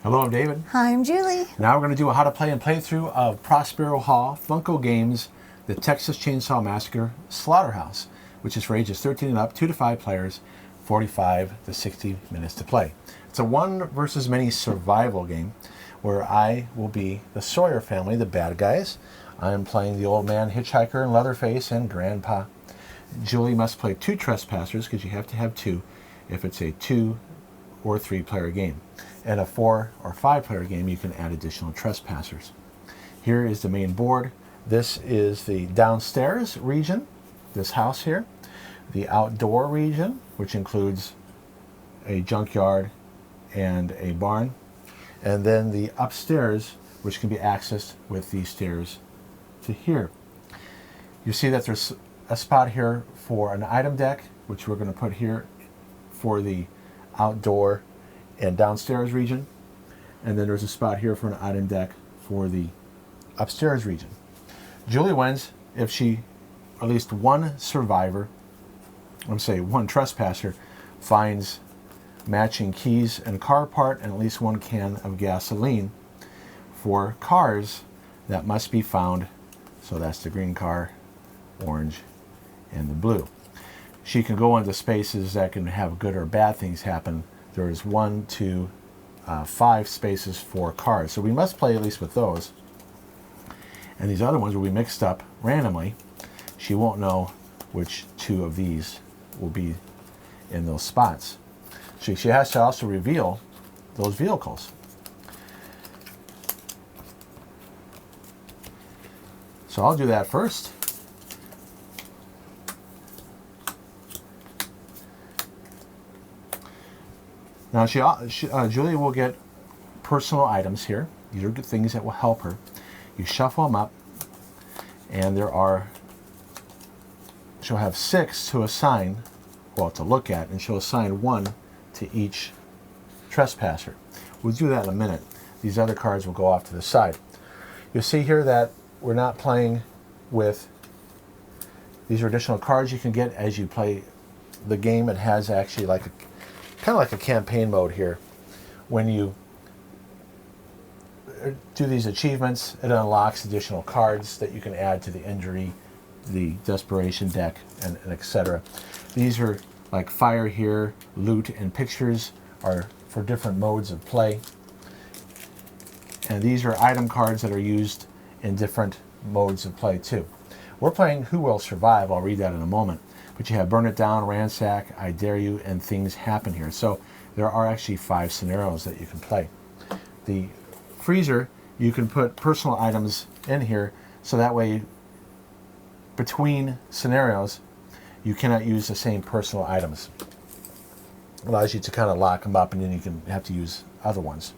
Hello, I'm David. Hi, I'm Julie. Now we're going to do a how to play and playthrough of Prospero Hall Funko Games, the Texas Chainsaw Massacre Slaughterhouse, which is for ages 13 and up, 2 to 5 players, 45 to 60 minutes to play. It's a one versus many survival game where I will be the Sawyer family, the bad guys. I am playing the old man, Hitchhiker, and Leatherface, and Grandpa. Julie must play 2 trespassers because you have to have 2 if it's a 2 or 3 player game. In a 4 or 5 player game, you can add additional trespassers. Here is the main board. This is the downstairs region, this house here. The outdoor region, which includes a junkyard and a barn. And then the upstairs, which can be accessed with these stairs to here. You see that there's a spot here for an item deck, which we're going to put here for the outdoor and downstairs region, and then there's a spot here for an item deck for the upstairs region. Julie wins if she, at least one survivor, one trespasser, finds matching keys and car part and at least 1 can of gasoline for cars that must be found. So that's the green car, orange, and the blue. She can go into spaces that can have good or bad things happen. There is 1, 2, 5 spaces for cars. So we must play at least with those. And these other ones will be mixed up randomly. She won't know which 2 of these will be in those spots. So she has to also reveal those vehicles. So I'll do that first. Now Julie will get personal items here. These are good things that will help her. You shuffle them up, and she'll have 6 to assign, well, to look at, and she'll assign 1 to each trespasser. We'll do that in a minute. These other cards will go off to the side. You'll see here that we're not playing with, these are additional cards you can get as you play the game. It has actually like kind of like a campaign mode here. When you do these achievements, it unlocks additional cards that you can add to the injury, the desperation deck, and etc. These are like fire here, loot, and pictures are for different modes of play. And these are item cards that are used in different modes of play too. We're playing Who Will Survive. I'll read that in a moment. But you have Burn It Down, Ransack, I Dare You, and Things Happen here. So there are actually 5 scenarios that you can play. The freezer, you can put personal items in here, so that way between scenarios you cannot use the same personal items. It allows you to kind of lock them up, and then you can have to use other ones.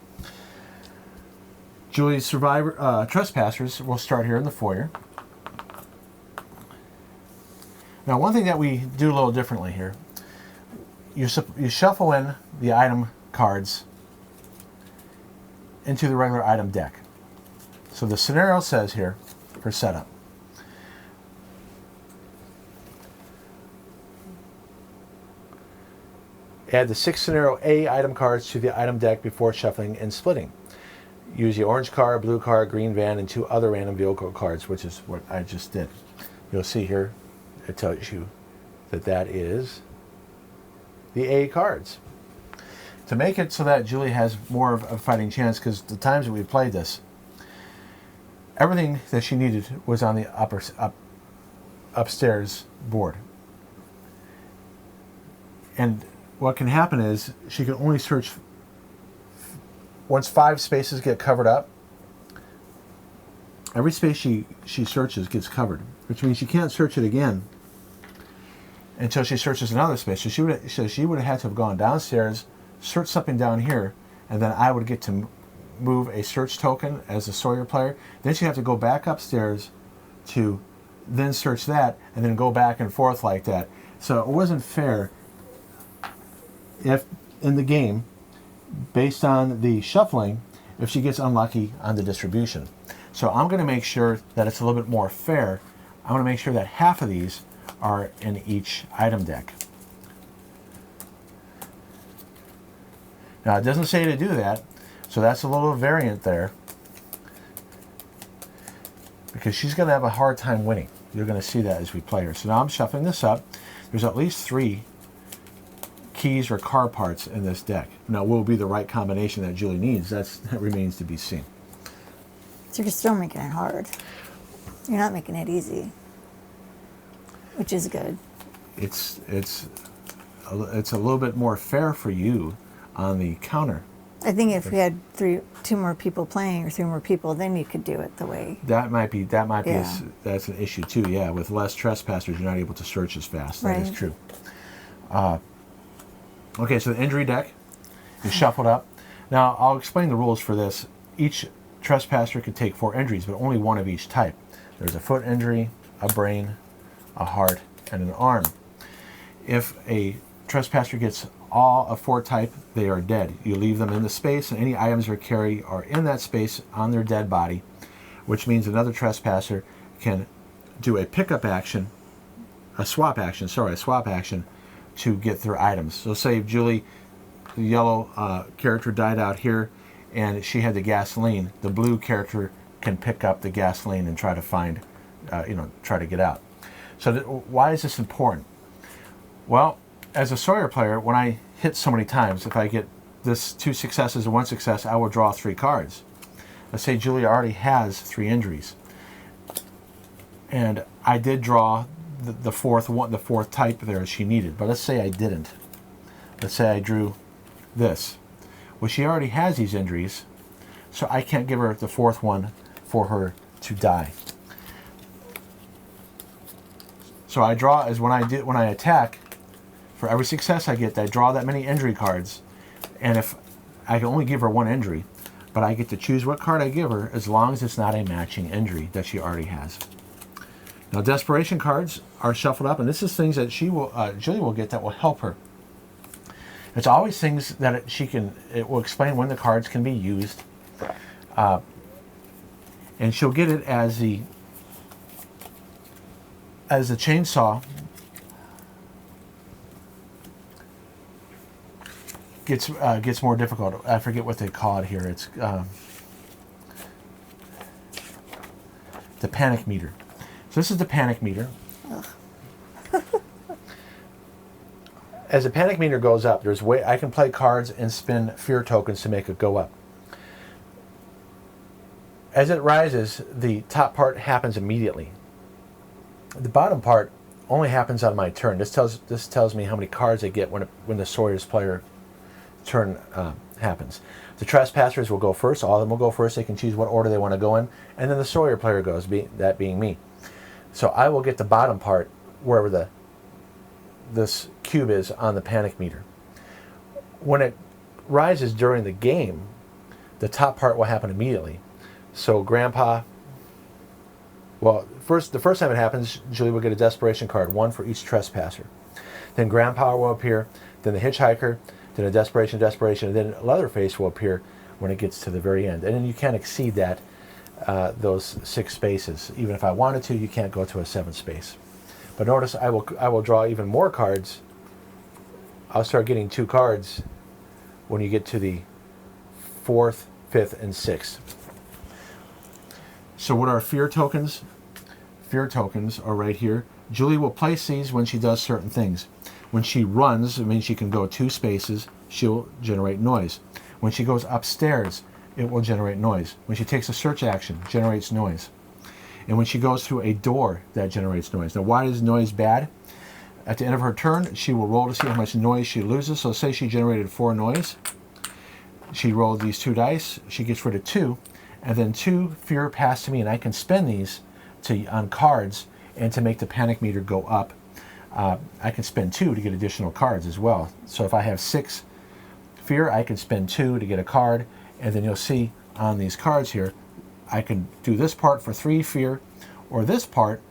Julie's trespassers will start here in the foyer. Now, one thing that we do a little differently here, you shuffle in the item cards into the regular item deck. So the scenario says here for setup, add the 6 scenario A item cards to the item deck before shuffling and splitting. Use the orange car, blue car, green van, and 2 other random vehicle cards, which is what I just did. You'll see here, it tells you that that is the A cards. To make it so that Julie has more of a fighting chance, because the times that we played this, everything that she needed was on the upstairs board. And what can happen is she can only search, once 5 spaces get covered up, every space she searches gets covered, which means she can't search it again until she searches another space. So she would have had to have gone downstairs, search something down here, and then I would get to move a search token as a Sawyer player. Then she'd have to go back upstairs to then search that, and then go back and forth like that. So it wasn't fair if in the game, based on the shuffling, if she gets unlucky on the distribution. So I'm going to make sure that it's a little bit more fair. I'm going to make sure that half of these are in each item deck. Now, it doesn't say to do that, So that's a little variant there, because she's going to have a hard time winning. You're going to see that as we play her. So now I'm shuffling this up. There's at least 3 keys or card parts in this deck. Now, will be the right combination that Julie needs? That remains to be seen. So you're still making it hard. You're not making it easy, which is good. It's a little bit more fair for you on the counter. I think if we had 2 more people playing or 3 more people, then you could do it the way. That might be Yeah. that's an issue too. Yeah, with less trespassers, you're not able to search as fast. That is Right. true. Okay, so the injury deck is shuffled up. Now I'll explain the rules for this. Each trespasser can take 4 injuries, but only 1 of each type. There's a foot injury, a brain, a heart, and an arm. If a trespasser gets all of 4 type, they are dead. You leave them in the space, and any items they carry are in that space on their dead body, which means another trespasser can do a pickup action, a swap action to get their items. So say if Julie, the yellow character, died out here and she had the gasoline, the blue character can pick up the gasoline and try to find, try to get out. So why is this important? Well, as a Sawyer player, when I hit so many times, if I get this 2 successes and 1 success, I will draw 3 cards. Let's say Julie already has 3 injuries, and I did draw the fourth type there she needed. But let's say I didn't. Let's say I drew this. Well, she already has these injuries, so I can't give her the 4th one for her to die. So I draw as when I attack. For every success I get, I draw that many injury cards, and if I can only give her 1 injury, but I get to choose what card I give her as long as it's not a matching injury that she already has. Now, desperation cards are shuffled up, and this is things that Julie will get that will help her. It's always things that it will explain when the cards can be used, and she'll get it as the chainsaw gets more difficult. I forget what they call it here. It's the panic meter. So this is the panic meter. As the panic meter goes up, there's way I can play cards and spin fear tokens to make it go up. As it rises, the top part happens immediately. The bottom part only happens on my turn. This tells me how many cards I get when the Sawyer's player turn happens. The trespassers will go first. All of them will go first. They can choose what order they want to go in, and then the Sawyer player goes, that being me. So I will get the bottom part wherever this cube is on the panic meter. When it rises during the game, the top part will happen immediately. So Grandpa, the first time it happens, Julie will get a desperation card, 1 for each trespasser. Then Grandpa will appear, then the Hitchhiker, then a desperation, and then Leatherface will appear when it gets to the very end. And then you can't exceed that, those 6 spaces. Even if I wanted to, you can't go to a 7th space. But notice I will draw even more cards. I'll start getting 2 cards when you get to the 4th, 5th, and 6th. So what are fear tokens? Fear tokens are right here. Julie will place these when she does certain things. When she runs, it means she can go 2 spaces, she'll generate noise. When she goes upstairs, it will generate noise. When she takes a search action, generates noise. And when she goes through a door, that generates noise. Now, why is noise bad? At the end of her turn, she will roll to see how much noise she loses. So say she generated 4 noise. She rolled these 2 dice. She gets rid of 2. And then 2 fear pass to me, and I can spend these on cards and to make the panic meter go up. I can spend 2 to get additional cards as well. So if I have 6 fear, I can spend 2 to get a card. And then you'll see on these cards here, I can do this part for 3 fear, or this part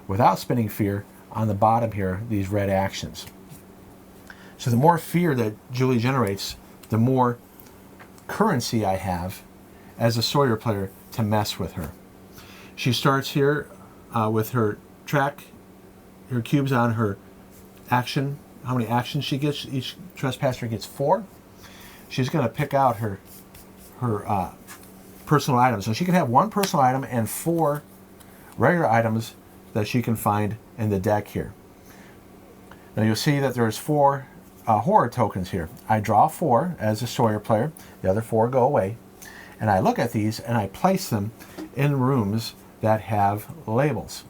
without spending fear on the bottom here, these red actions. So the more fear that Julie generates, the more currency I have as a Sawyer player to mess with her. She starts here with her cubes on her action, how many actions she gets. Each trespasser gets 4. She's going to pick out her her personal items. So she can have one personal item and 4 regular items that she can find in the deck here. Now you'll see that there's 4 horror tokens here. I draw 4 as a Sawyer player. The other 4 go away. And I look at these and I place them in rooms that have labels.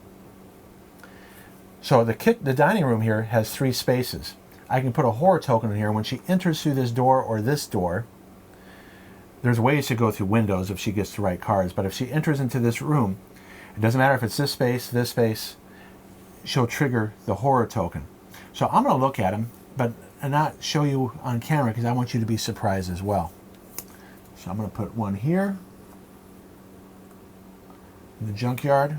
So the dining room here has 3 spaces. I can put a horror token in here. When she enters through this door or this door, there's ways to go through windows if she gets the right cards. But if she enters into this room, it doesn't matter if it's this space, she'll trigger the horror token. So I'm going to look at them, but not show you on camera because I want you to be surprised as well. So I'm going to put one here in the junkyard.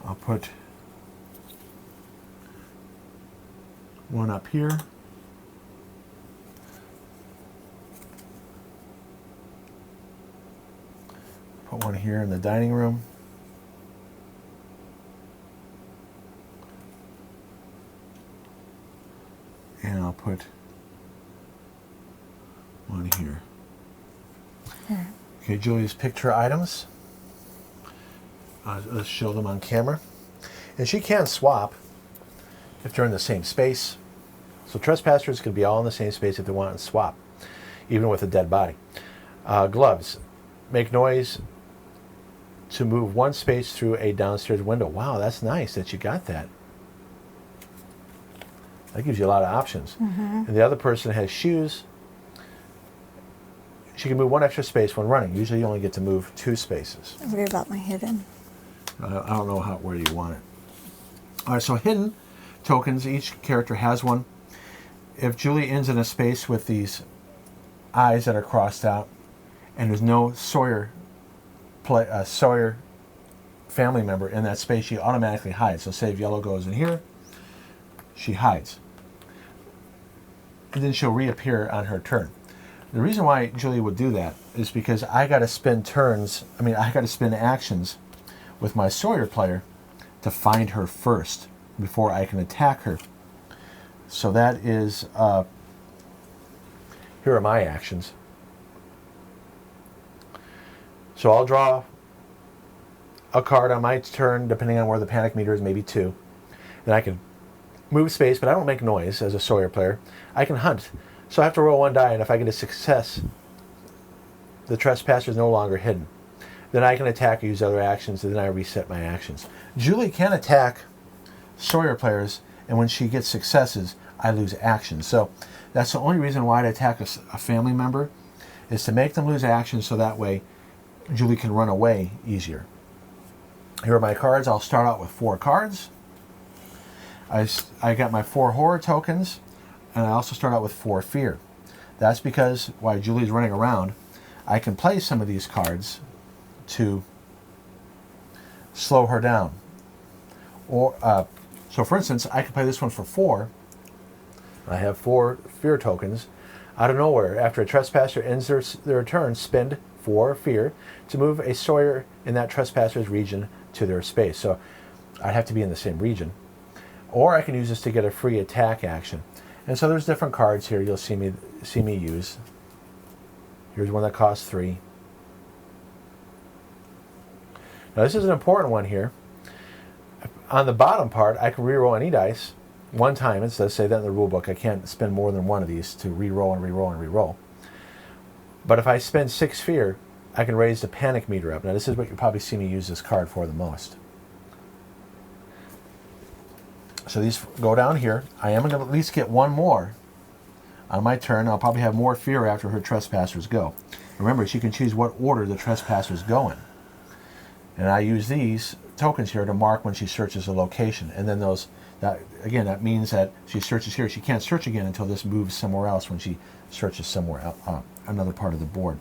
I'll put one up here. Put one here in the dining room. And I'll put one here. Okay, Julie's picked her items. Let's show them on camera. And she can swap if they're in the same space. So trespassers can be all in the same space if they want to swap, even with a dead body. Gloves. Make noise to move one space through a downstairs window. Wow, that's nice that you got that. That gives you a lot of options. And the other person has shoes. She can move 1 extra space when running. Usually you only get to move 2 spaces. I worry about my hidden. I don't know where you want it. All right, so hidden tokens, each character has one. If Julie ends in a space with these eyes that are crossed out and there's no Sawyer family member in that space, she automatically hides. So say if yellow goes in here, she hides. And then she'll reappear on her turn. The reason why Julie would do that is because I got to spend actions with my Sawyer player to find her first before I can attack her. So that is, here are my actions. So I'll draw a card on my turn, depending on where the panic meter is, maybe 2. Then I can move space, but I don't make noise as a Sawyer player. I can hunt. So I have to roll 1 die, and if I get a success, the trespasser is no longer hidden. Then I can attack or use other actions, and then I reset my actions. Julie can attack Sawyer players, and when she gets successes, I lose actions. So that's the only reason why I'd attack a family member, is to make them lose actions so that way Julie can run away easier. Here are my cards. I'll start out with 4 cards. I got my 4 horror tokens, and I also start out with 4 fear. That's because while Julie's running around, I can play some of these cards to slow her down. Or so for instance, I can play this one for 4. I have 4 fear tokens. Out of nowhere, after a trespasser ends their turn, spend 4 fear to move a Sawyer in that trespasser's region to their space. So I'd have to be in the same region. Or I can use this to get a free attack action. And so there's different cards here you'll see me use. Here's one that costs 3. Now this is an important one here. On the bottom part, I can reroll any dice 1 time. It does say that in the rule book. I can't spend more than 1 of these to reroll and reroll and reroll. But if I spend 6 fear, I can raise the panic meter up. Now this is what you probably see me use this card for the most. So these go down here. I am going to at least get 1 more on my turn. I'll probably have more fear after her trespassers go. Remember, she can choose what order the trespassers go in. And I use these tokens here to mark when she searches a location. And then that means that she searches here. She can't search again until this moves somewhere else when she searches somewhere else, another part of the board.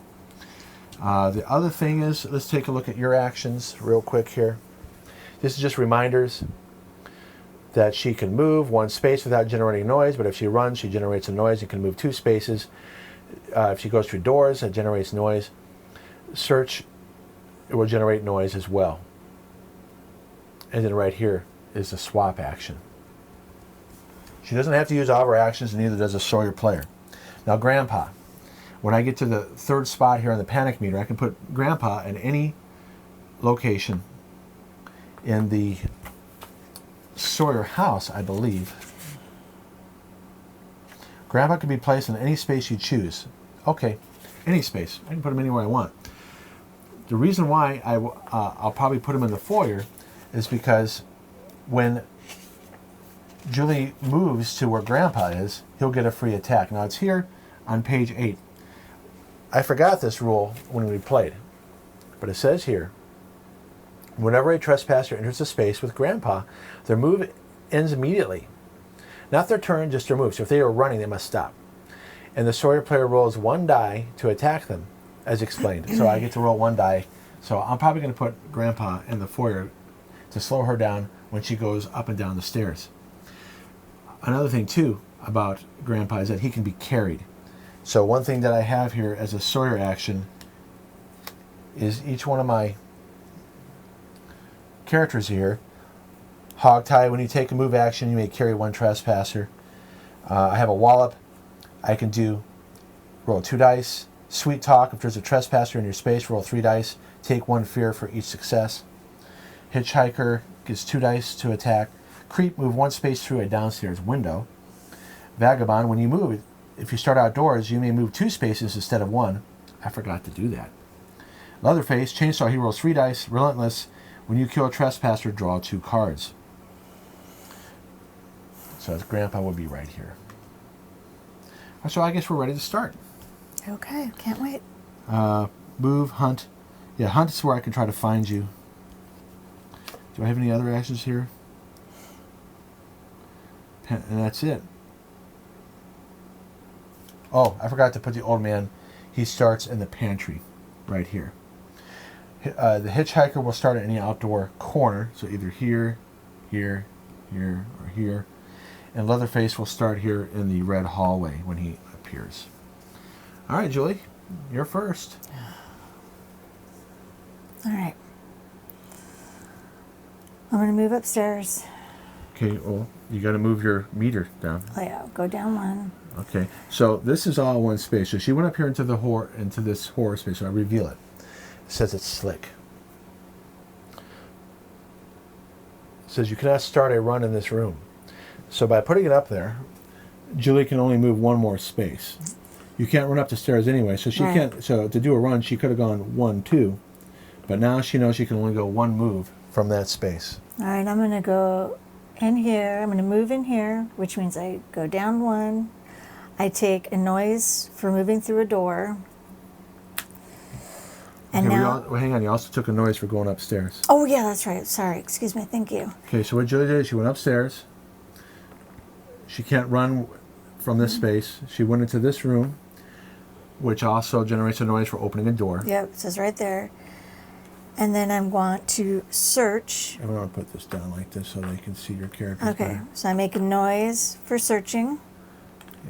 The other thing is, let's take a look at your actions real quick here. This is just reminders that she can move 1 space without generating noise, but if she runs, she generates a noise and can move 2 spaces. If she goes through doors, it generates noise. Search, it will generate noise as well. And then right here is the swap action. She doesn't have to use all of her actions, and neither does a Sawyer player. Now, Grandpa. When I get to the third spot here on the panic meter, I can put Grandpa in any location in the Sawyer house, I believe. Grandpa can be placed in any space you choose. Okay, any space. I can put him anywhere I want. The reason why I'll probably put him in the foyer is because when Julie moves to where Grandpa is, he'll get a free attack. Now it's here on page 8. I forgot this rule when we played, but it says here, whenever a trespasser enters a space with Grandpa, their move ends immediately. Not their turn, just their move. So if they are running, they must stop. And the Sawyer player rolls 1 die to attack them, as explained. So I get to roll 1 die. So I'm probably going to put Grandpa in the foyer to slow her down when she goes up and down the stairs. Another thing, too, about Grandpa is that he can be carried. So one thing that I have here as a Sawyer action is each one of my characters here. Hogtie, when you take a move action, you may carry 1 trespasser. I have a wallop. I can roll 2 dice. Sweet talk, if there's a trespasser in your space, roll 3 dice. Take 1 fear for each success. Hitchhiker gets 2 dice to attack. Creep, move 1 space through a downstairs window. Vagabond, when you move, if you start outdoors, you may move 2 spaces instead of 1. I forgot to do that. Leatherface, Chainsaw, he rolls 3 dice. Relentless, when you kill a trespasser, draw 2 cards. So his Grandpa would be right here. So I guess we're ready to start. Okay, can't wait. Move, hunt. Yeah, hunt is where I can try to find you. Do I have any other actions here? And that's it. Oh, I forgot to put the old man. He starts in the pantry, right here. The Hitchhiker will start at any outdoor corner, so either here, here, here, or here. And Leatherface will start here in the red hallway when he appears. All right, Julie, you're first. All right. I'm going to move upstairs. Okay, well, you got to move your meter down. Oh yeah, go down 1. Okay, so this is all one space. So she went up here into this horror space. So I reveal it. It says it's slick. It says you cannot start a run in this room. So by putting it up there, Julie can only move 1 more space. You can't run up the stairs anyway, so she can't. So to do a run, she could have gone 1, 2, but now she knows she can only go 1 move from that space. All right, I'm going to go in here. I'm going to move in here, which means I go down 1. I take a noise for moving through a door. And okay, now... hang on, you also took a noise for going upstairs. Oh, yeah, that's right. Sorry, excuse me. Thank you. Okay, so what Julie did is she went upstairs. She can't run from this space. She went into this room, which also generates a noise for opening a door. Yep, it says right there. And then I'm going to search. I'm going to put this down like this so they can see your characters Okay, better. so I make a noise for searching.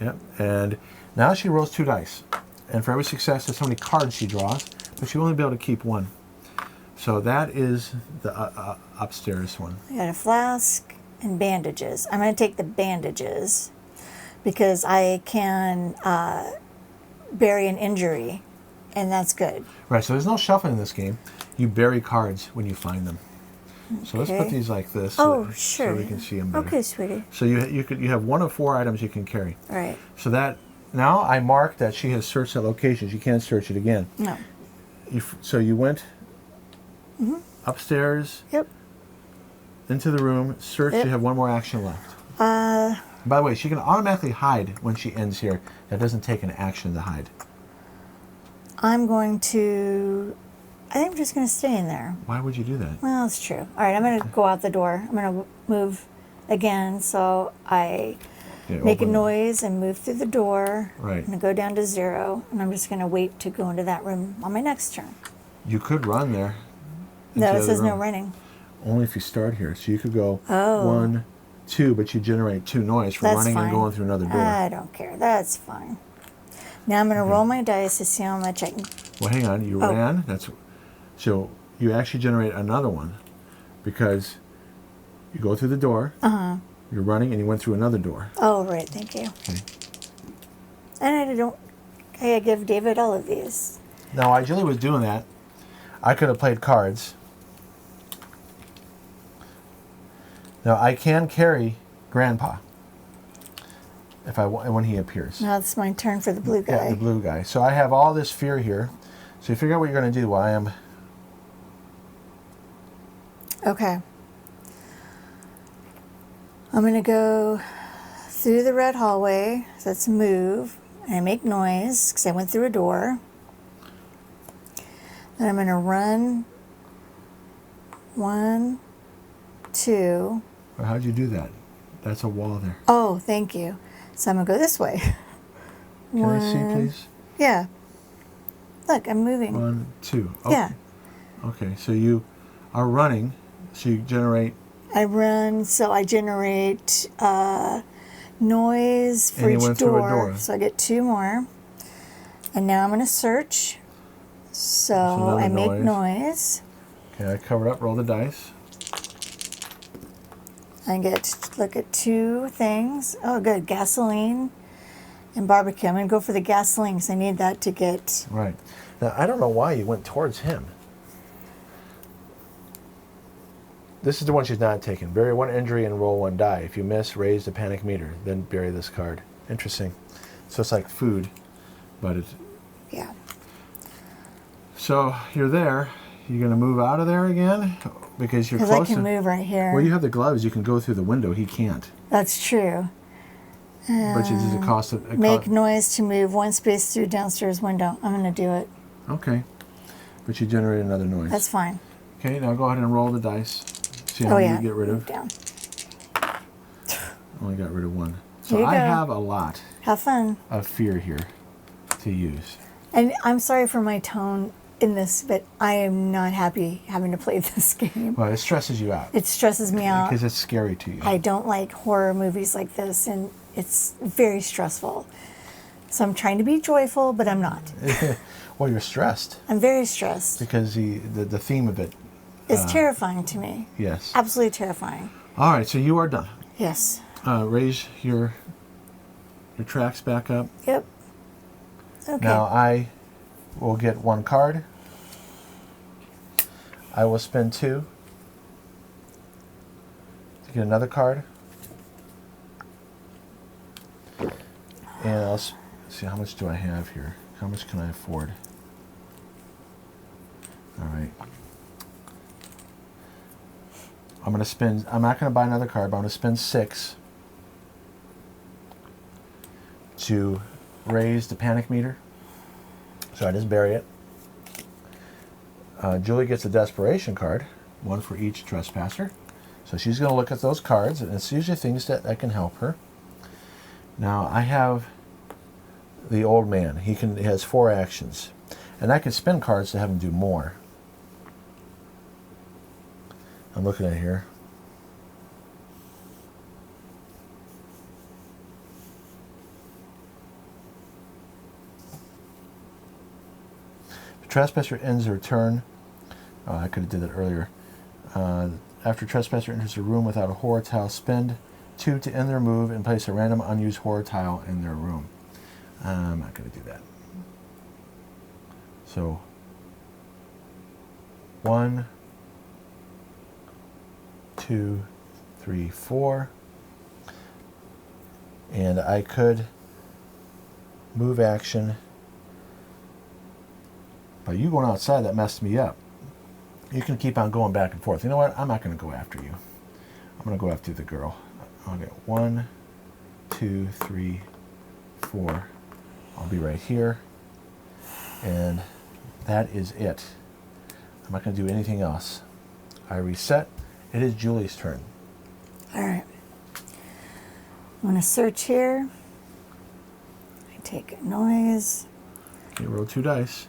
Yep, and now she rolls 2 dice. And for every success, there's how many cards she draws, but she'll only be able to keep 1. So that is the upstairs one. I got a flask and bandages. I'm going to take the bandages because I can bury an injury, and that's good. Right, so there's no shuffling in this game. You bury cards when you find them. So let's put these like this Oh, sure. so we can see them better. Okay, sweetie. So you have 1 of 4 items you can carry. All right. So that now I mark that she has searched that location. She can't search it again. No. So you went upstairs, Yep. into the room, search. Yep. You have 1 more action left. By the way, she can automatically hide when she ends here. That doesn't take an action to hide. I'm going to... I think I'm just going to stay in there. Why would you do that? Well, it's true. All right, I'm going to go out the door. I'm going to move again, so I make a noise and move through the door. Right. I'm going to go down to 0, and I'm just going to wait to go into that room on my next turn. You could run there. No, into it the says no room. running. Only if you start here. So you could go Oh. 1, 2, but you generate 2 noise for That's running fine. and going through another door. I don't care. That's fine. Now I'm going to roll my dice to see how much I can... Well, hang on. You ran. So you actually generate another one because you go through the door. You're running and you went through another door. Oh, right. Thank you. Okay. And I don't. I give David all of these. Now, while Julie was doing that, I could have played cards. Now, I can carry Grandpa when he appears. Now it's my turn for the blue guy. Yeah, the blue guy. So I have all this fear here. So you figure out what you're going to do while I am... Okay. I'm going to go through the red hallway. So let's move. And I make noise because I went through a door. Then I'm going to run 1, 2. Well, how'd you do that? That's a wall there. Oh, thank you. So I'm going to go this way. Can I see, please? Yeah. Look, I'm moving. 1, 2. Oh. Yeah. Okay, so you are running. So you generate... I run, so I generate noise for And you each went through a door. door. So I get 2 more. And now I'm going to search. So I make noise. Okay, I covered up. Roll the dice. I look at 2 things. Oh, good. Gasoline and barbecue. I'm going to go for the gasoline because I need that to get... Right. Now, I don't know why you went towards him. This is the one she's not taking. Bury 1 injury and roll 1 die. If you miss, raise the panic meter. Then bury this card. Interesting. So it's like food, but it's... Yeah. So you're there. You're going to move out of there again? Because you're close Because I can move right here. Well, you have the gloves. You can go through the window. He can't. That's true. But it's a cost of... Make noise to move 1 space through downstairs window. I'm going to do it. Okay. But you generate another noise. That's fine. Okay, now go ahead and roll the dice. See how many you get rid of. Down. Only got rid of 1. So Here you I go. have a lot Have fun. of fear here to use. And I'm sorry for my tone in this, but I am not happy having to play this game. Well, it stresses you out. It stresses me out. Because it's scary to you. I don't like horror movies like this, and it's very stressful. So I'm trying to be joyful, but I'm not. Well, you're stressed. I'm very stressed. Because the theme of it. It's terrifying to me. Yes. Absolutely terrifying. All right, so you are done. Yes. Raise your tracks back up. Yep. Okay. Now I will get 1 card. I will spend 2 to get another card. And I'll see, how much do I have here? How much can I afford? All right. I'm going to spend, I'm not going to buy another card, but I'm going to spend 6 to raise the panic meter. So I just bury it. Julie gets a desperation card, 1 for each trespasser. So she's going to look at those cards, and it's usually things that can help her. Now I have the old man. He has 4 actions, and I can spend cards to have him do more. I'm looking at it here. The trespasser ends their turn. Oh, I could have did that earlier. After trespasser enters a room without a horror tile, spend 2 to end their move and place a random unused horror tile in their room. I'm not going to do that. So, 1, 2, 3, 4. And I could move action. But you going outside, that messed me up. You can keep on going back and forth. You know what? I'm not going to go after you. I'm going to go after the girl. I'll get 1, 2, 3, 4. I'll be right here. And that is it. I'm not going to do anything else. I reset. It is Julie's turn. All right. I'm going to search here. I take a noise. You roll 2 dice.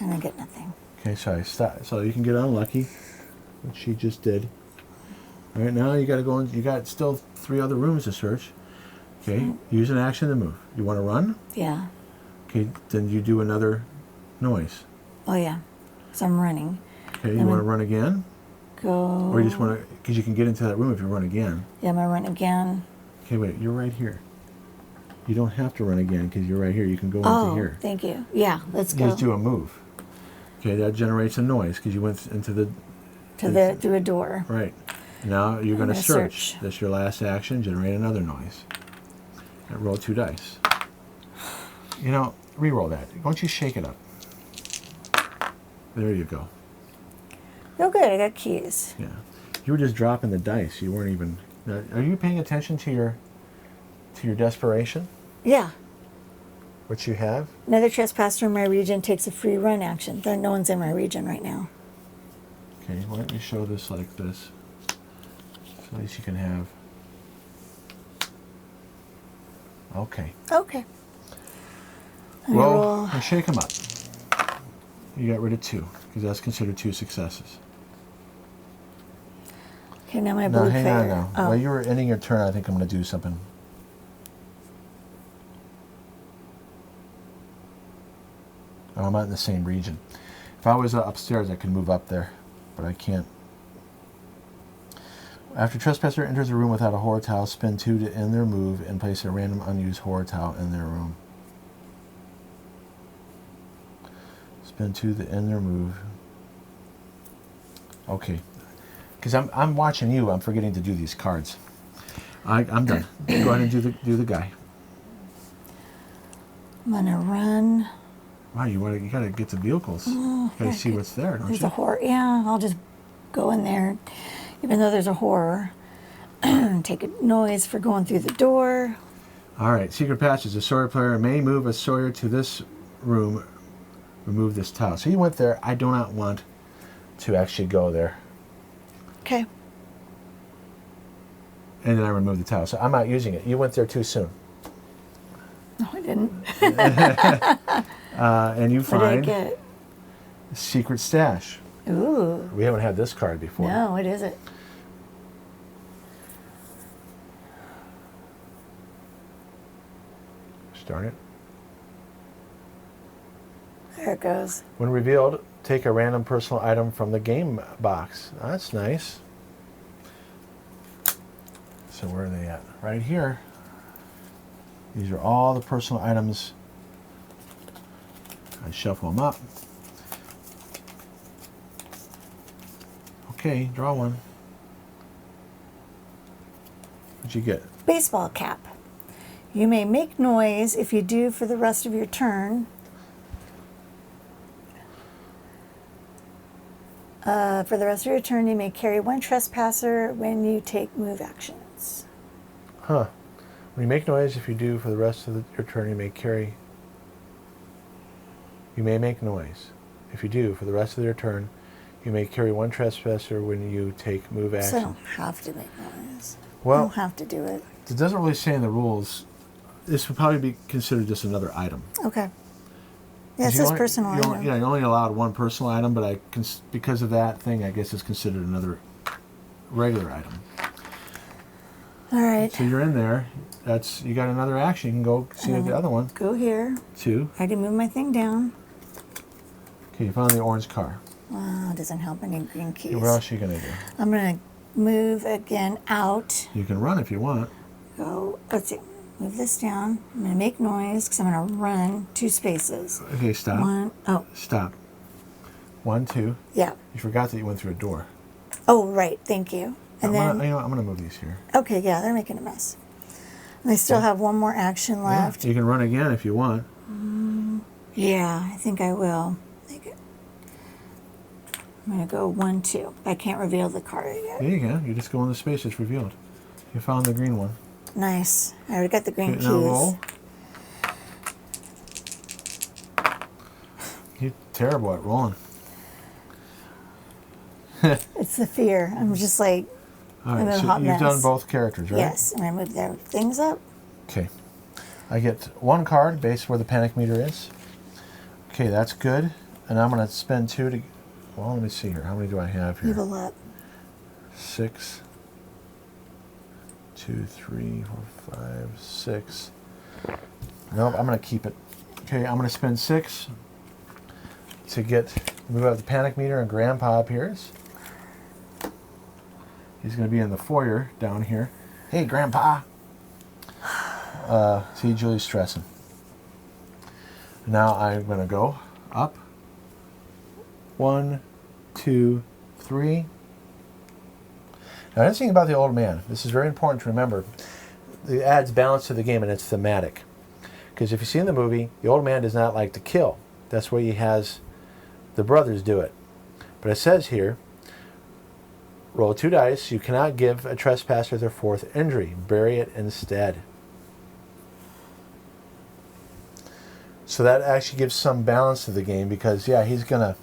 And I get nothing. Okay, so I stop. So you can get unlucky, which she just did. All right, now you got to go in. You got still 3 other rooms to search. Okay, use an action to move. You want to run? Yeah. Okay, then you do another noise. Oh, yeah. So I'm running. Okay, you want to run again? Go. Or you just want to, because you can get into that room if you run again. Yeah, I'm going to run again. Okay, wait, you're right here. You don't have to run again because you're right here. You can go into here. Thank you. Yeah, let's You go. just do a move. Okay, that generates a noise because you went into the... Through a door. Right. Now you're going to gonna search. search. That's your last action. Generate another noise. And roll 2 dice. You know, re-roll that. Why don't you shake it up? There you go. Oh, good. I got keys. Yeah. You were just dropping the dice. You weren't even... Now, are you paying attention to your desperation? Yeah. What you have? Another trespasser in my region takes a free run action. Though no one's in my region right now. Okay, why don't you show this like this? So at least you can have... Okay. Okay. Well, and shake them up. You got rid of 2, because that's considered 2 successes. Okay, now my No, blue hang on player. now. Oh. While you were ending your turn, I think I'm going to do something. Oh, I'm not in the same region. If I was upstairs, I could move up there, but I can't. After trespasser enters a room without a horror tile, spend 2 to end their move and place a random unused horror tile in their room. Spend 2 to end their move. Okay. Because I'm watching you, I'm forgetting to do these cards. I'm done. Go ahead and do the guy. I'm gonna run. Wow, you gotta get the vehicles. You gotta see what's there, don't There's you? a horror. Yeah, I'll just go in there, even though there's a horror. Take a noise for going through the door. All right, secret passage. A Sawyer player may move a Sawyer to this room. Remove this tile. So you went there. I do not want to actually go there. Okay. And then I remove the tile. So I'm not using it. You went there too soon. No, I didn't. And you What did I find get? secret stash. Ooh. We haven't had this card before. No, what is it? Start it. There it goes. When revealed, take a random personal item from the game box. That's nice. So where are they at? Right here. These are all the personal items. I shuffle them up. Okay, draw one. What'd you get? Baseball cap. You may make noise. If you do for the rest of your turn. For the rest of your turn, you may carry 1 trespasser when you take move actions. Huh. When you make noise, if you do for the rest of your turn, you may carry... You may make noise. If you do for the rest of your turn, you may carry 1 trespasser when you take move action. So I don't have to make noise. Well, I don't have to do it. It doesn't really say in the rules. This would probably be considered just another item. Okay. Yeah, it You says only- personal you item. only- Yeah, you're only allowed 1 personal item, but because of that thing, I guess it's considered another regular item. All right. So you're in there. You got another action. You can go see the other one. Go here. 2. I can move my thing down. Okay, you found the orange car. Wow, it doesn't help any green keys. Okay, what else are you gonna do? I'm going to move again out. You can run if you want. Go, let's see, move this down. I'm going to make noise because I'm going to run 2 spaces. Okay, stop. 1, oh, Stop. 1, 2. yeah. You forgot that you went through a door. Oh, right, thank you. And I'm then, gonna move these here. okay, yeah, they're making a mess. And I still have 1 more action left. Yeah, you can run again if you want. Yeah, I think I will. I'm going to go 1, 2. I can't reveal the card yet. Yeah, you can. You just go in the space that's revealed. You found the green one. Nice. I already got the green Okay, keys. now roll. You're terrible at rolling. It's the fear. I'm just like, All I'm in right, a so hot you've mess. done both characters, right? Yes, and I move their things up. Okay. I get 1 card based where the panic meter is. Okay, that's good. And I'm going to spend 2 to... Well, let me see here. How many do I have here? Evil up. 6, 2, 3, 4, 5, 6. Nope, I'm going to keep it. Okay, I'm going to spend 6 to move out the panic meter, and Grandpa appears. He's going to be in the foyer down here. Hey, Grandpa. See, Julie's stressing. Now I'm going to go up. 1, 2, 3. Now, another thing about the old man, this is very important to remember. It adds balance to the game, and it's thematic. Because if you see in the movie, the old man does not like to kill. That's why he has the brothers do it. But it says here, roll 2 dice. You cannot give a trespasser their 4th injury. Bury it instead. So that actually gives some balance to the game because, yeah, he's going to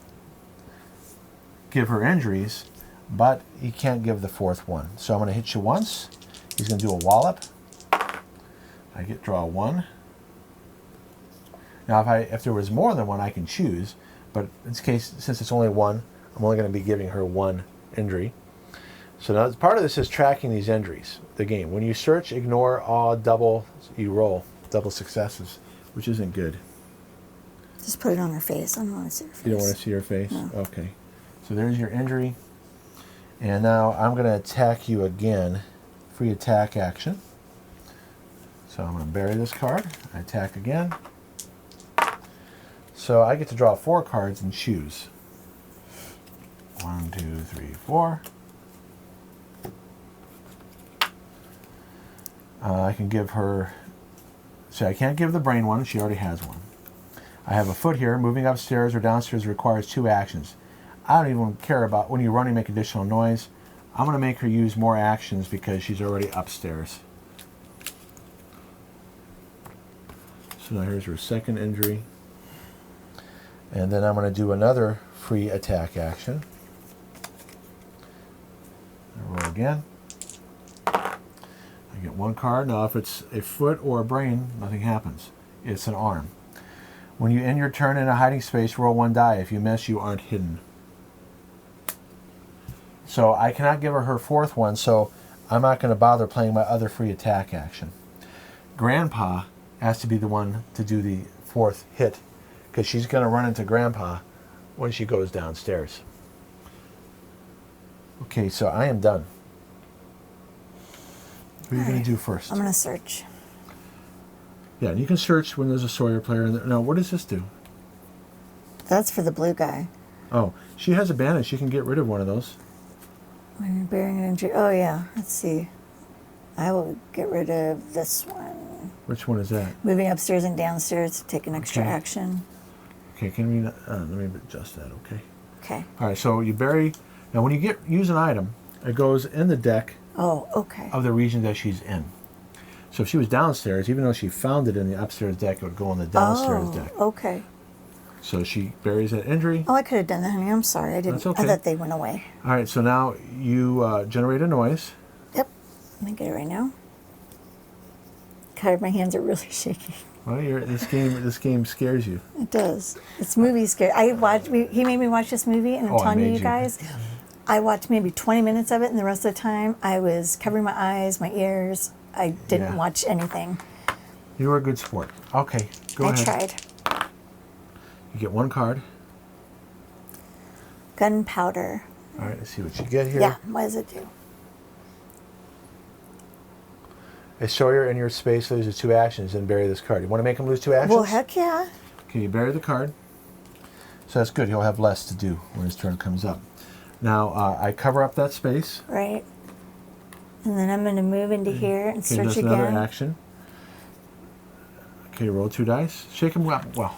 give her injuries, but he can't give the 4th one. So I'm going to hit you once. He's going to do a wallop. I draw 1. Now, if there was more than 1, I can choose. But in this case, since it's only 1, I'm only going to be giving her 1 injury. So now part of this is tracking these injuries, the game. When you search, ignore all you roll double successes, which isn't good. Just put it on her face. I don't want to see her face. You don't want to see her face? No. Okay. So there's your injury. And now I'm going to attack you again. Free attack action. So I'm going to bury this card. I attack again. So I get to draw 4 cards and choose. 1, 2, 3, 4. I can give her... See, I can't give the brain one. She already has one. I have a foot here. Moving upstairs or downstairs requires 2 actions. I don't even care about when you run and make additional noise. I'm going to make her use more actions because she's already upstairs. So now here's her 2nd injury. And then I'm going to do another free attack action. I roll again. I get 1 card. Now if it's a foot or a brain, nothing happens. It's an arm. When you end your turn in a hiding space, roll 1 die. If you miss, you aren't hidden. So I cannot give her 4th one, so I'm not going to bother playing my other free attack action. Grandpa has to be the one to do the 4th hit, because she's going to run into Grandpa when she goes downstairs. Okay, so I am done. What are you going to do first? I'm going to search. Yeah, and you can search when there's a Sawyer player in there. Now, what does this do? That's for the blue guy. Oh, she has a bandage. She can get rid of one of those. When you're bearing an injury. Oh, yeah. Let's see. I will get rid of this one. Which one is that? Moving upstairs and downstairs to take an extra action. Okay, can we... let me adjust that, okay? Okay. All right, so you bury... Now, when you use an item, it goes in the deck Oh, okay. of the region that she's in. So if she was downstairs, even though she found it in the upstairs deck, it would go in the downstairs deck. Okay. So she buries that injury. Oh, I could have done that, honey. I'm sorry. I didn't. That's okay. I thought they went away. All right, so now you generate a noise. Yep. Let me get it right now. God, my hands are really shaking. Well, this game scares you. It does. It's movie scary. He made me watch this movie, and I'm telling you guys, I watched maybe 20 minutes of it, and the rest of the time I was covering my eyes, my ears. I didn't watch anything. You were a good sport. Okay, go ahead. I tried. You get 1 card. Gunpowder. All right, let's see what you get here. Yeah, what does it do? A Sawyer in your space loses 2 actions and bury this card. You want to make him lose 2 actions? Well, heck yeah. Okay, you bury the card. So that's good. He'll have less to do when his turn comes up. Now, I cover up that space. Right. And then I'm going to move into here and search that's again. Another action. Okay, roll 2 dice. Shake him up. Well.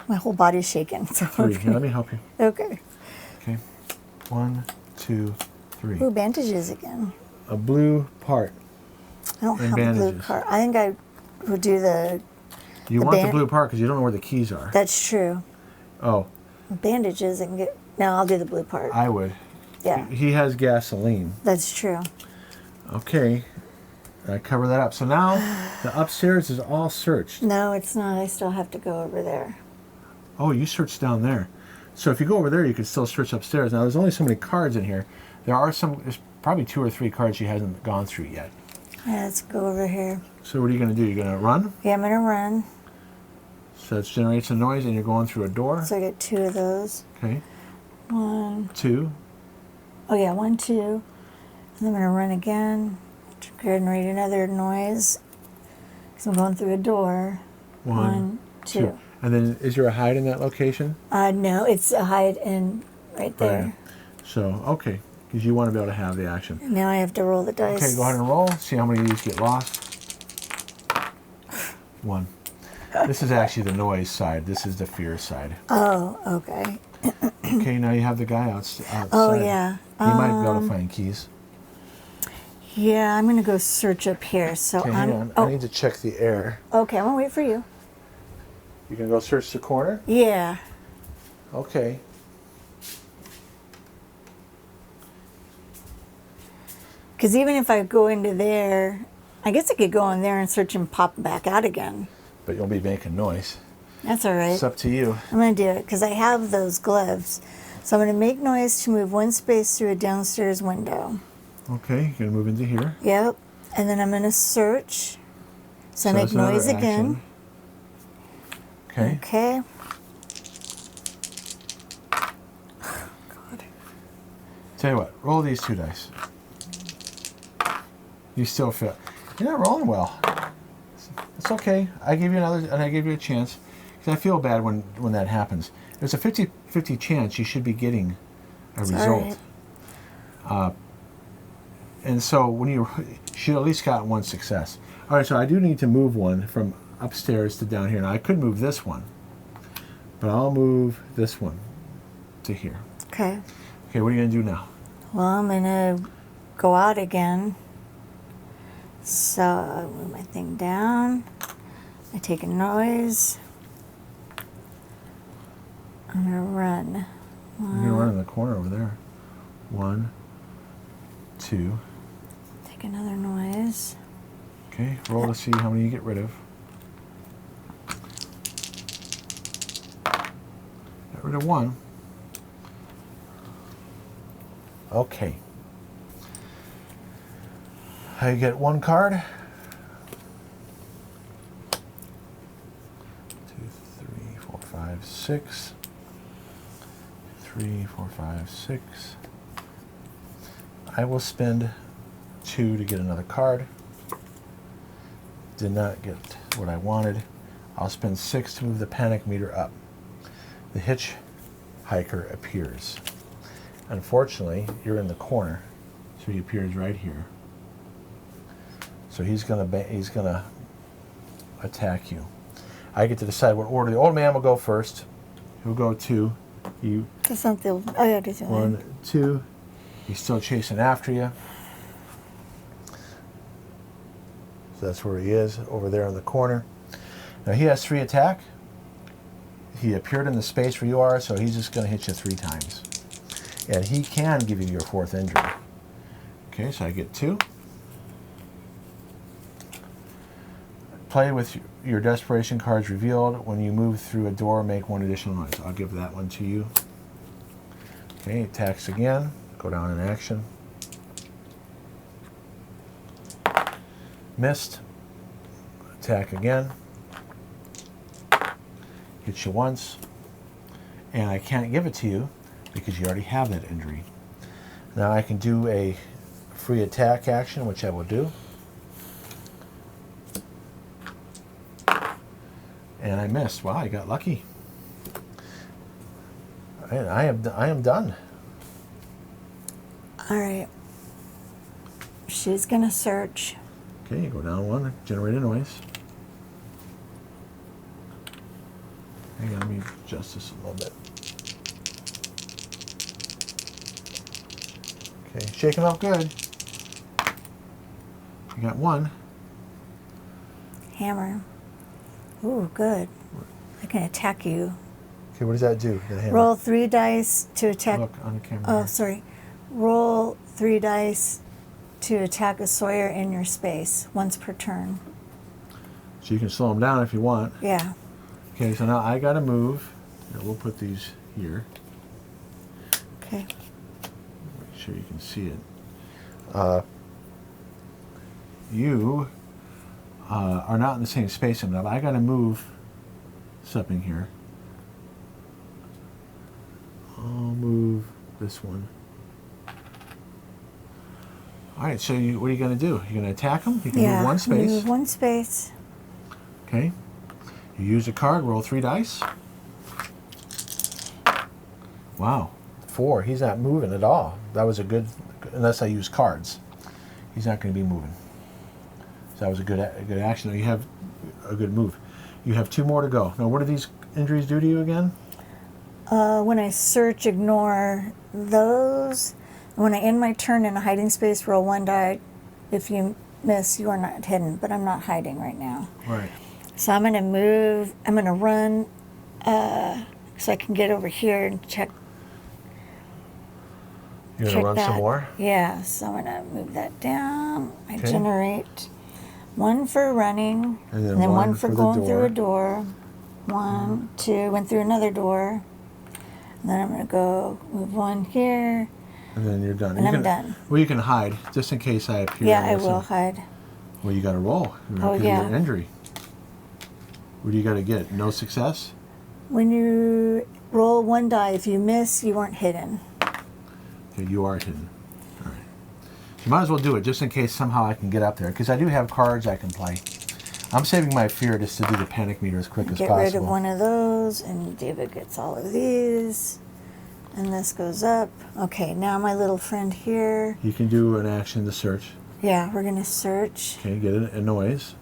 My whole body's shaking. So 3. Here, let me help you. Okay. Okay. 1, 2, 3. Ooh, bandages again. A blue part. I don't have a blue bandages. card. I think I would do the... You want the blue part because you don't know where the keys are. That's true. Oh. Bandages, I can get... No, I'll do the blue part. I would. Yeah. He has gasoline. That's true. Okay. I cover that up. So now the upstairs is all searched. No, it's not. I still have to go over there. Oh, you searched down there. So if you go over there, you can still search upstairs. Now, there's only so many cards in here. There's probably 2 or 3 cards she hasn't gone through yet. Yeah, let's go over here. So what are you going to do? You're going to run? Yeah, I'm going to run. So it generates a noise, and you're going through a door. So I get 2 of those. Okay. 1. 2. Oh, yeah, 1, 2. And then I'm going to run again. Generate another noise. Because I'm going through a door. One, two. And then is there a hide in that location? No, it's a hide in right there. Right. So, okay. Because you want to be able to have the action. Now I have to roll the dice. Okay, go ahead and roll. See how many of these get lost. 1. This is actually the noise side. This is the fear side. Oh, okay. Okay, now you have the guy outside. Oh, yeah. He might be able to find keys. Yeah, I'm going to go search up here. So Okay, hang on. I need to check the air. Okay, I'm going to wait for you. You can go search the corner? Yeah. Okay. Because even if I go into there, I guess I could go in there and search and pop back out again. But you'll be making noise. That's all right. It's up to you. I'm going to do it because I have those gloves. So I'm going to make noise to move one space through a downstairs window. Okay, you're going to move into here. Yep. And then I'm going to search. So I make that's another noise again. Okay. Okay. Tell you what, roll these 2 dice. You still feel... You're not rolling well. It's okay. I give you another, and I give you a chance. Because I feel bad when that happens. There's a 50-50 chance you should be getting a result. Right. And so when you should at least got 1 success. All right, so I do need to move one from upstairs to down here. Now I could move this one, but I'll move this one to here. Okay. Okay, what are you going to do now? Well, I'm going to go out again. So I move my thing down. I take a noise. I'm going to run. You're going to run in the corner over there. 1, 2. Take another noise. Okay, roll to see how many you get rid of. Got rid of 1. Okay. I get 1 card. 2, 3, 4, 5, 6. 3, 4, 5, 6. I will spend 2 to get another card. Did not get what I wanted. I'll spend 6 to move the panic meter up. The hitchhiker appears. Unfortunately, you're in the corner, so he appears right here. So he's gonna attack you. I get to decide what order. The old man will go first. He'll go 2. You. That's something. Oh yeah, do something. 1, 2. He's still chasing after you. So that's where he is, over there in the corner. Now he has 3 attack. He appeared in the space where you are, so he's just going to hit you 3 times. And he can give you your 4th injury. Okay, so I get 2. Play with your desperation cards revealed. When you move through a door, make 1 additional noise. I'll give that one to you. Okay, attacks again. Go down in action. Missed. Attack again. Hits you once. And I can't give it to you because you already have that injury. Now I can do a free attack action, which I will do. And I missed. Wow, I got lucky. I am done. All right. She's going to search. Okay, you go down 1, generate a noise. Hang on, let me adjust this a little bit. Okay, shake them up good. You got 1. Hammer. Ooh, good. I can attack you. Okay, what does that do? The hammer? Roll 3 dice to attack. Look on the camera. Oh, here. sorry. Roll 3 dice to attack a Sawyer in your space, once per turn. So you can slow them down if you want. Yeah. Okay, so now I got to move. Here, we'll put these here. Okay. Make sure you can see it. You are not in the same space I'm in. I got to move something here. I'll move this one. All right, so what are you going to do? You're going to attack him? You can Yeah, move one space. move one space. Okay. You use a card, roll 3 dice. Wow. 4. He's not moving at all. That was a good, unless I use cards. He's not going to be moving. So that was a good action. You have a good move. You have 2 more to go. Now, what do these injuries do to you again? When I search, ignore those. When I end my turn in a hiding space, roll 1 die. If you miss, you are not hidden, but I'm not hiding right now. Right. So I'm going to move. I'm going to run so I can get over here and check. You're going to run some more? Yeah, so I'm going to move that down. I Okay. generate 1 for running, And then 1 for going the through a door. 1, 2, went through another door. And then I'm going to go move 1 here. And then you're done. And I'm done. Well, you can hide, just in case I appear. Yeah, I will hide. Well, you got to roll. Oh, yeah. Of your injury. What do you got to get? No success? When you roll 1 die, if you miss, you aren't hidden. Okay, you are hidden. All right. You might as well do it, just in case somehow I can get up there, because I do have cards I can play. I'm saving my fear just to do the panic meter as quick as possible. Get rid of one of those, and David gets all of these. And this goes up. Okay, now my little friend here. You can do an action to search. Yeah, we're going to search. Okay, get a noise.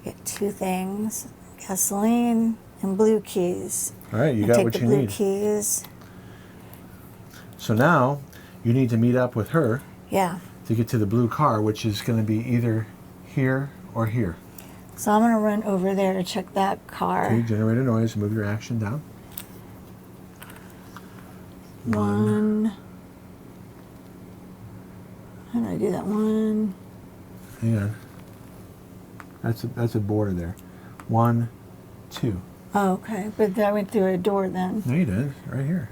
Get 2 things. Gasoline and blue keys. All right, you got what you Take the blue need. keys. So now you need to meet up with her Yeah. to get to the blue car, which is going to be either here or here. So I'm going to run over there to check that car. Okay, generate a noise and move your action down. 1. How do I do that? 1. Hang on. That's a border there. 1, 2. Oh, okay. But I went through a door then. No, you did. Right here.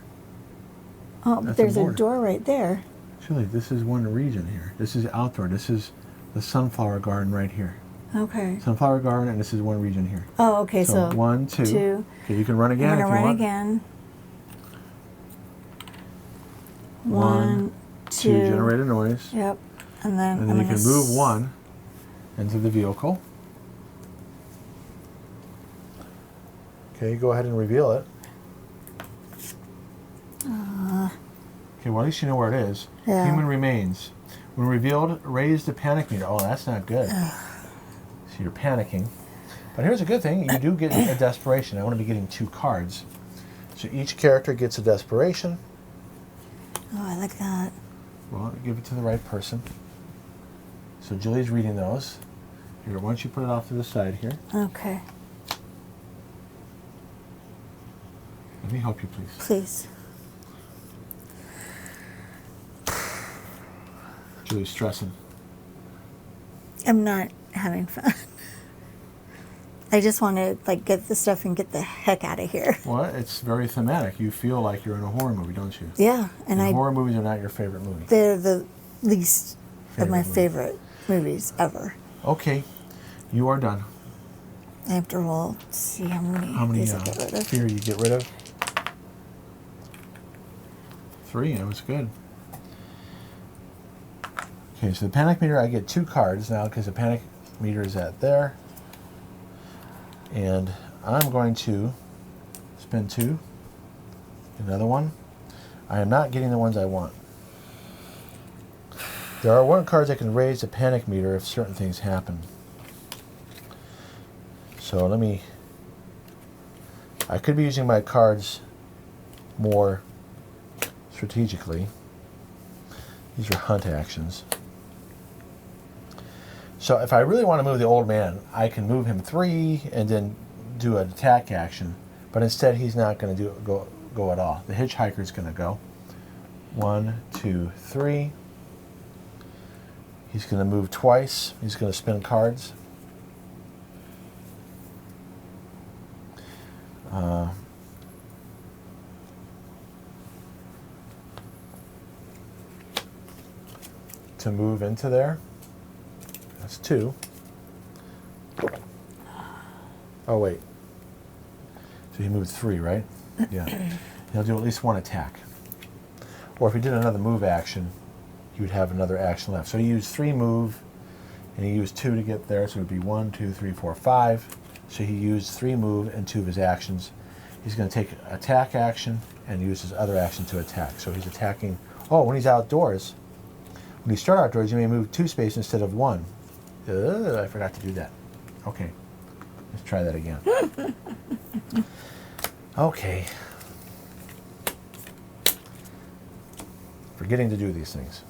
Oh, but That's there's a a border. door right there. Actually, this is one region here. This is outdoor. This is the sunflower garden right here. Okay. Sunflower garden, and this is one region here. Oh, okay. So 1, 2. 2. Okay, you can run again I'm if going you to run want. again. 1, 1, 2. 2. Generate a noise. Yep. And then, And then you can move 1 into the vehicle. Okay, go ahead and reveal it. Okay, well, at least you know where it is. Yeah. Human remains. When revealed, raise the panic meter. Oh, that's not good. So you're panicking. But here's a good thing. You do get a desperation. I want to be getting 2 cards. So each character gets a desperation. Oh, I like that. Well, give it to the right person. So Julie's reading those. Here, why don't you put it off to the side here. Okay. Let me help you, please. Please. Julie's stressing. I'm not having fun. I just want to get the stuff and get the heck out of here. Well, it's very thematic. You feel like you're in a horror movie, don't you? Yeah, and Horror movies are not your favorite movie. they're the least of my movie. favorite movies ever. Okay, you are done. I have to roll to see how many these I get rid of. Fear you get rid of? 3, that was good. Okay, so the panic meter, I get 2 cards now because the panic meter is at there. And I'm going to spend 2. Another one. I am not getting the ones I want. There are 1 cards that can raise the panic meter if certain things happen. So I could be using my cards more strategically. These are hunt actions. So if I really want to move the old man, I can move him 3 and then do an attack action. But instead, he's not going to go at all. The hitchhiker is going to go. 1, 2, 3. He's going to move twice. He's going to spin cards. To move into there. That's 2. Oh, wait. So he moved 3, right? Yeah. He'll do at least 1 attack. Or if he did another move action, he would have another action left. So he used 3 move, and he used 2 to get there, so it would be 1, 2, 3, 4, 5. So he used 3 move and 2 of his actions. He's going to take attack action and use his other action to attack. So he's attacking. Oh, when he's outdoors, when you start outdoors, you may move 2 spaces instead of 1. I forgot to do that. Okay, let's try that again. Okay. Forgetting to do these things.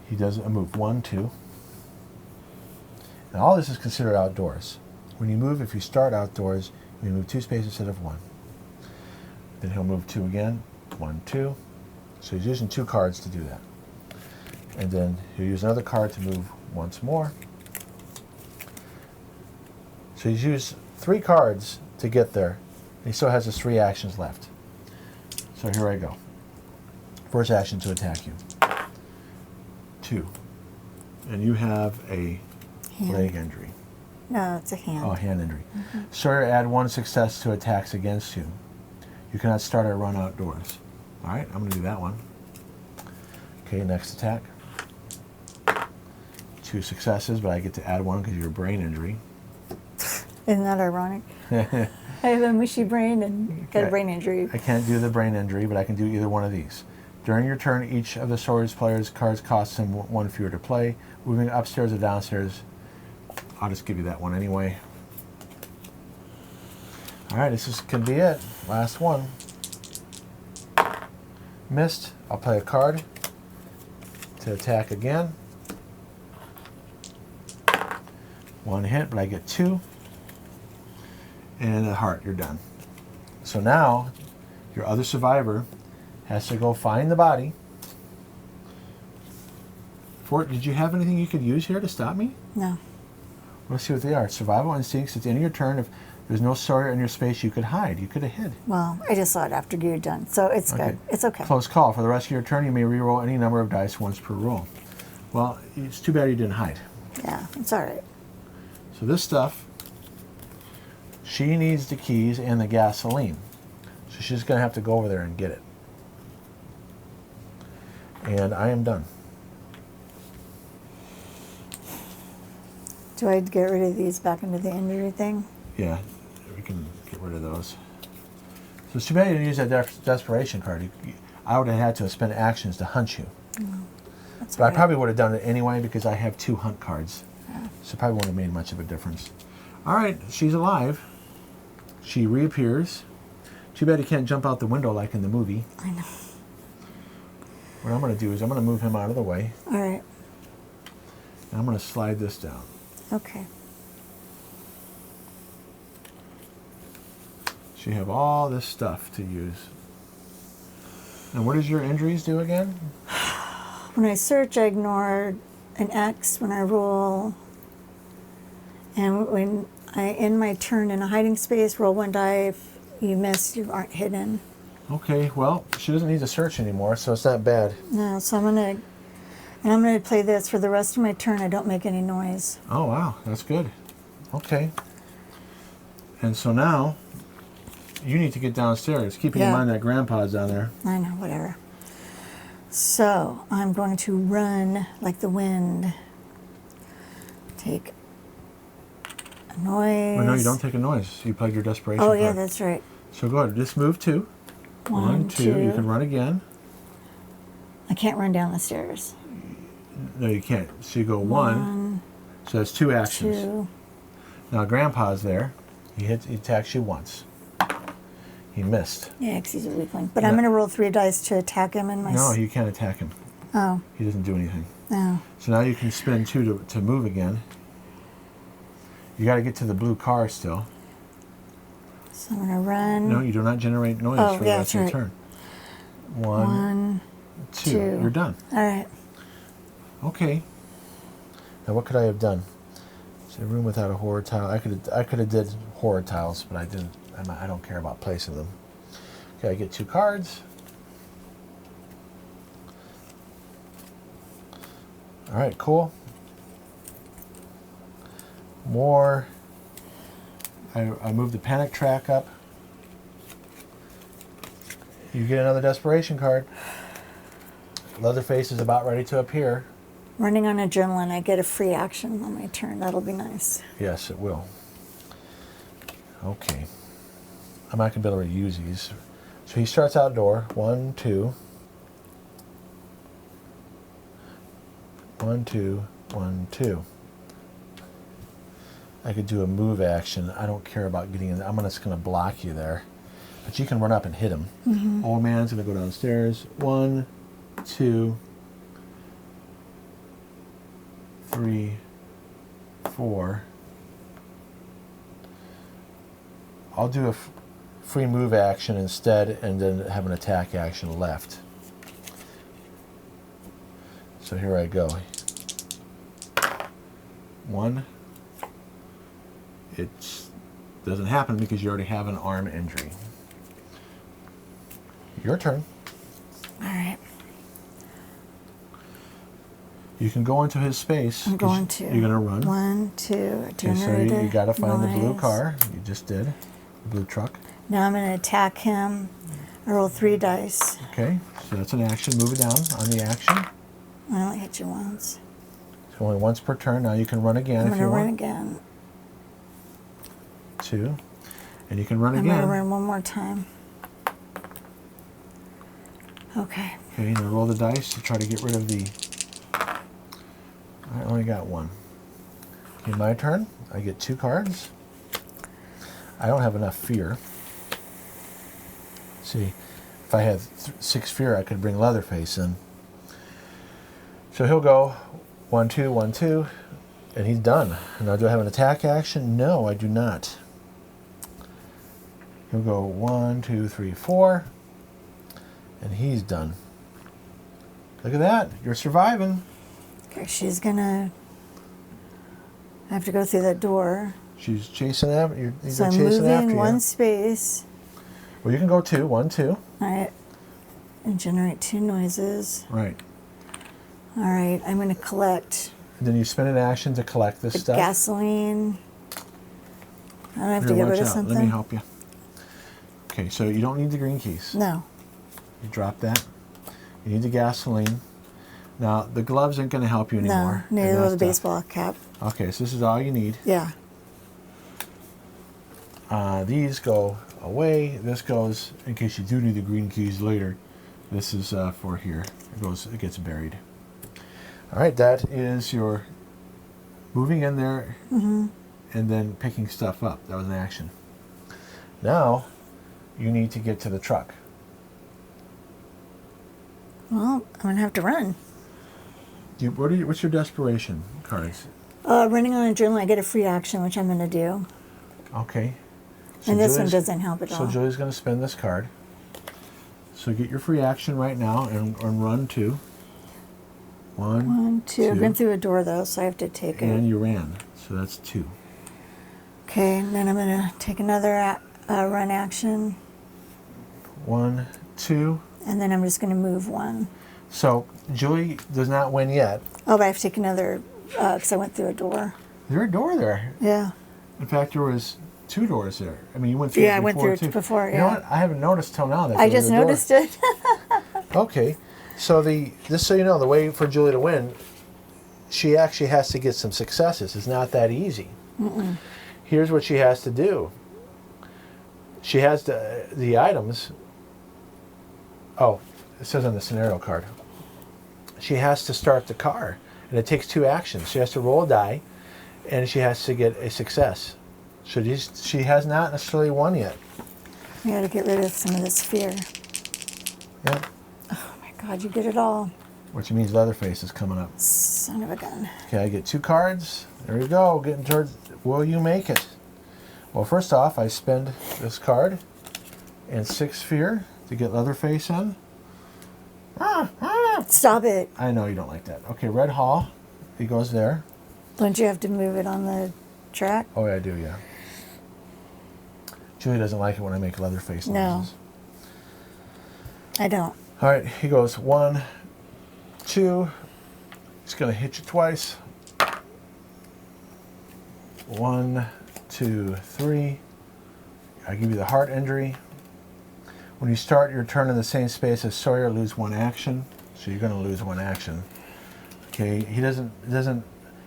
He does a move 1, 2. And all this is considered outdoors. When you move, if you start outdoors, you move 2 spaces instead of 1. Then he'll move 2 again, 1, 2. So he's using 2 cards to do that. And then he'll use another card to move once more. So he's used 3 cards to get there. And he still has his 3 actions left. So here I go. First action to attack you. 2. And you have a leg injury. No, it's a hand. Oh, hand injury. Mm-hmm. Sawyer, add 1 success to attacks against you. You cannot start or run outdoors. All right, I'm going to do that one. Okay, next attack. 2 successes, but I get to add 1 because of your brain injury. Isn't that ironic? I have a mushy brain and got a brain injury. I can't do the brain injury, but I can do either one of these. During your turn, each of the Sawyer's players' cards costs him 1 fewer to play. Moving upstairs or downstairs, I'll just give you that one anyway. All right, this can be it. Last one. Missed. I'll play a card to attack again. 1 hit, but I get 2. And a heart, you're done. So now, your other survivor has to go find the body. Did you have anything you could use here to stop me? No. Let's see what they are. Survival instincts. At the end of your turn, if there's no Sawyer in your space, you could hide. You could have hid. Well, I just saw it after you're done, so it's good. It's okay. Close call. For the rest of your turn, you may reroll any number of dice once per roll. Well, it's too bad you didn't hide. Yeah, it's all right. So this stuff, she needs the keys and the gasoline. So she's going to have to go over there and get it. And I am done. Do I get rid of these back into the injury thing? Yeah, we can get rid of those. So it's too bad you didn't use that desperation card. I would have had to spend actions to hunt you. But I probably would have done it anyway because I have 2 hunt cards. Yeah. So it probably wouldn't have made much of a difference. All right, she's alive. She reappears. Too bad he can't jump out the window like in the movie. I know. What I'm going to do is I'm going to move him out of the way. All right. And I'm going to slide this down. Okay. So you have all this stuff to use. And what does your injuries do again? When I search, I ignore an X when I roll. And when I end my turn in a hiding space, roll 1 die. If you miss, you aren't hidden. Okay, well, she doesn't need to search anymore, so it's not bad. No, so I'm gonna play this for the rest of my turn. I don't make any noise. Oh wow, that's good. Okay. And so now you need to get downstairs. Keeping in mind that grandpa's down there. I know, whatever. So I'm going to run like the wind. Take a noise. Well, no, you don't take a noise. You played your desperation Oh, yeah, card. that's right. So go ahead. Just move 2. 1, 2. You can run again. I can't run down the stairs. No, you can't. So you go 1. So that's 2 actions. 2. Now grandpa's there. He attacks you once. He missed. Yeah, because he's a weakling. But I'm going to roll 3 dice to attack him in my... No, you can't attack him. Oh. He doesn't do anything. No. So now you can spend 2 to move again. You got to get to the blue car still. So I'm going to run. No, you do not generate noise for the rest of your turn. 1, 2. You're done. All right. Okay. Now what could I have done? It's a room without a horror tile. I could have did horror tiles, but I didn't. I don't care about placing them. Okay, I get 2 cards. All right, cool. More. I moved the panic track up. You get another desperation card. Leatherface is about ready to appear. Running on adrenaline, I get a free action on my turn. That'll be nice. Yes, it will. Okay. I'm not going to be able to use these. So he starts outdoor. 1, 2. 1, 2, 1, 2. I could do a move action. I don't care about getting in. I'm just going to block you there. But you can run up and hit him. Mm-hmm. Old man's going to go downstairs. 1, 2, 3, 4. I'll do a free move action instead and then have an attack action left. So here I go. 1. It doesn't happen because you already have an arm injury. Your turn. All right. You can go into his space. I'm going to. You're going to run. 1, 2. Okay, so you got to find the blue car. You just did. The blue truck. Now I'm going to attack him. I roll 3 dice. Okay, so that's an action. Move it down on the action. I only hit you once. So only once per turn. Now you can run again I'm if you going to run want. again. 2. And you can run I'm again. going to run one more time. Okay. Okay, now roll the dice to try to get rid of the... I only got 1. Okay, my turn. I get 2 cards. I don't have enough fear. See, if I had 6 fear, I could bring Leatherface in. So he'll go 1, 2, 1, 2, and he's done. Now, do I have an attack action? No, I do not. He'll go 1, 2, 3, 4, and he's done. Look at that. You're surviving. Okay, she's going to have to go through that door. She's chasing after. So I'm chasing after moving you. 1 space. Well, you can go 2, 1, 2. All right. And generate 2 noises. Right. All right, I'm going to collect And then you spend an action to collect this the stuff. gasoline. I don't have Here, to get watch rid of out. something. Let me help you. Okay, so you don't need the green keys. No. You drop that. You need the gasoline. Now, the gloves ain't going to help you anymore. No, neither And will the that stuff. baseball cap. Okay, so this is all you need. Yeah. These go away. This goes, in case you do need the green keys later, this is for here. It gets buried. All right, that is your moving in there and then picking stuff up. That was an action. Now, you need to get to the truck. Well, I'm going to have to run. What's your desperation cards? Running on adrenaline, I get a free action, which I'm going to do. Okay. So And this one Julie's- doesn't help at So all. Julie's going to spend this card. So get your free action right now and run 2. 1, 1, 2. I've been through a door, though, so I have to take and it. you ran. So that's 2. Okay, and then I'm going to take another run action. 1, 2. And then I'm just going to move 1. So Julie does not win yet. Oh, but I have to take another, because I went through a door. Is there a door there? Yeah. In fact, there was 2 doors there. I mean, you went through Yeah, it I went before, through it too. before, You know yeah. what? I haven't noticed till now that I there was just a door. noticed it. Okay. So just so you know, the way for Julie to win, she actually has to get some successes. It's not that easy. Here's what she has to do. She has the items. Oh, it says on the scenario card. She has to start the car, and it takes 2 actions. She has to roll a die, and she has to get a success. So she has not necessarily won yet. I got to get rid of some of this fear. Yeah. Oh my God, you get it all. Which means Leatherface is coming up. Son of a gun. Okay, I get 2 cards. There we go. Getting towards. Will you make it? Well, first off, I spend this card and 6 fear to get Leatherface in. Stop it. I know you don't like that. Okay, Red Hall. He goes there. Don't you have to move it on the track? Oh, yeah, I do, yeah. Julie doesn't like it when I make Leatherface No. noises. I don't. All right, he goes 1, 2. He's going to hit you twice. 1, 2, 3. I give you the heart injury. When you start your turn in the same space as Sawyer, lose 1 action. So you're going to lose 1 action. Okay,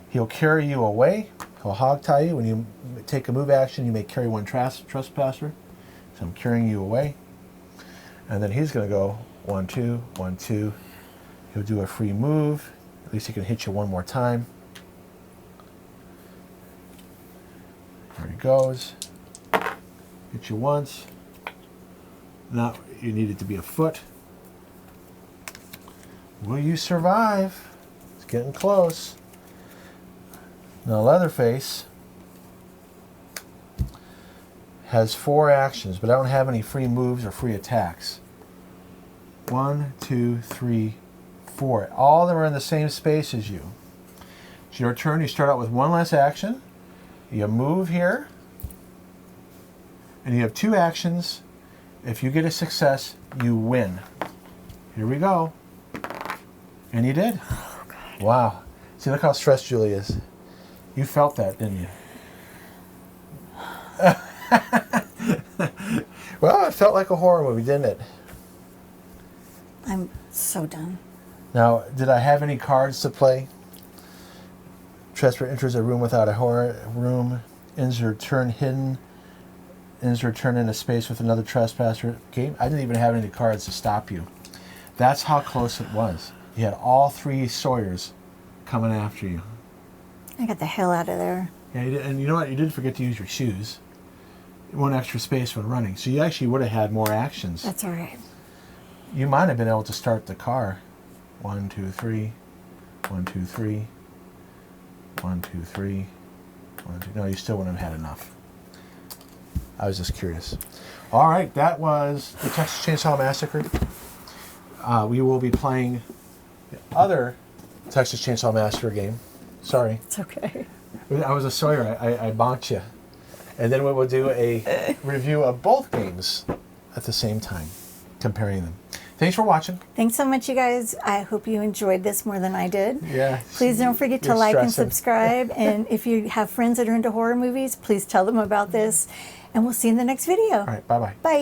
he'll carry you away. He'll hog tie you. When you take a move action, you may carry 1 trespasser. So I'm carrying you away. And then he's going to go 1, 2, 1, 2. He'll do a free move. At least he can hit you 1 more time. There he goes. Hit you once. Now you need it to be a foot. Will you survive? It's getting close. Now Leatherface has 4 actions, but I don't have any free moves or free attacks. 1, 2, 3, 4. All of them are in the same space as you. It's your turn. You start out with 1 less action. You move here. And you have 2 actions. If you get a success, you win. Here we go. And you did. Oh, God. Wow. See, look how stressed Julie is. You felt that, didn't you? Well, it felt like a horror movie, didn't it? I'm so done. Now, did I have any cards to play? Trespasser enters a room without a horror room. Ends your turn hidden. Ends your turn in a space with another trespasser. Game. I didn't even have any cards to stop you. That's how close it was. You had all 3 Sawyers coming after you. I got the hell out of there. Yeah, you did, and you know what? You did forget to use your shoes. 1 extra space when running. So you actually would have had more actions. That's all right. You might have been able to start the car. 1, 2, 3. 1, 2, 3. 1, 2, 3. 1, 2. No, you still wouldn't have had enough. I was just curious. All right, that was the Texas Chainsaw Massacre. We will be playing the other Texas Chainsaw Massacre game. Sorry. It's okay. I was a Sawyer. I bonked you. And then we will do a review of both games at the same time, comparing them. Thanks for watching. Thanks so much, you guys. I hope you enjoyed this more than I did. Yeah. Please don't forget to You're like and stressing. subscribe. And if you have friends that are into horror movies, please tell them about this. And we'll see you in the next video. All right, bye-bye. Bye.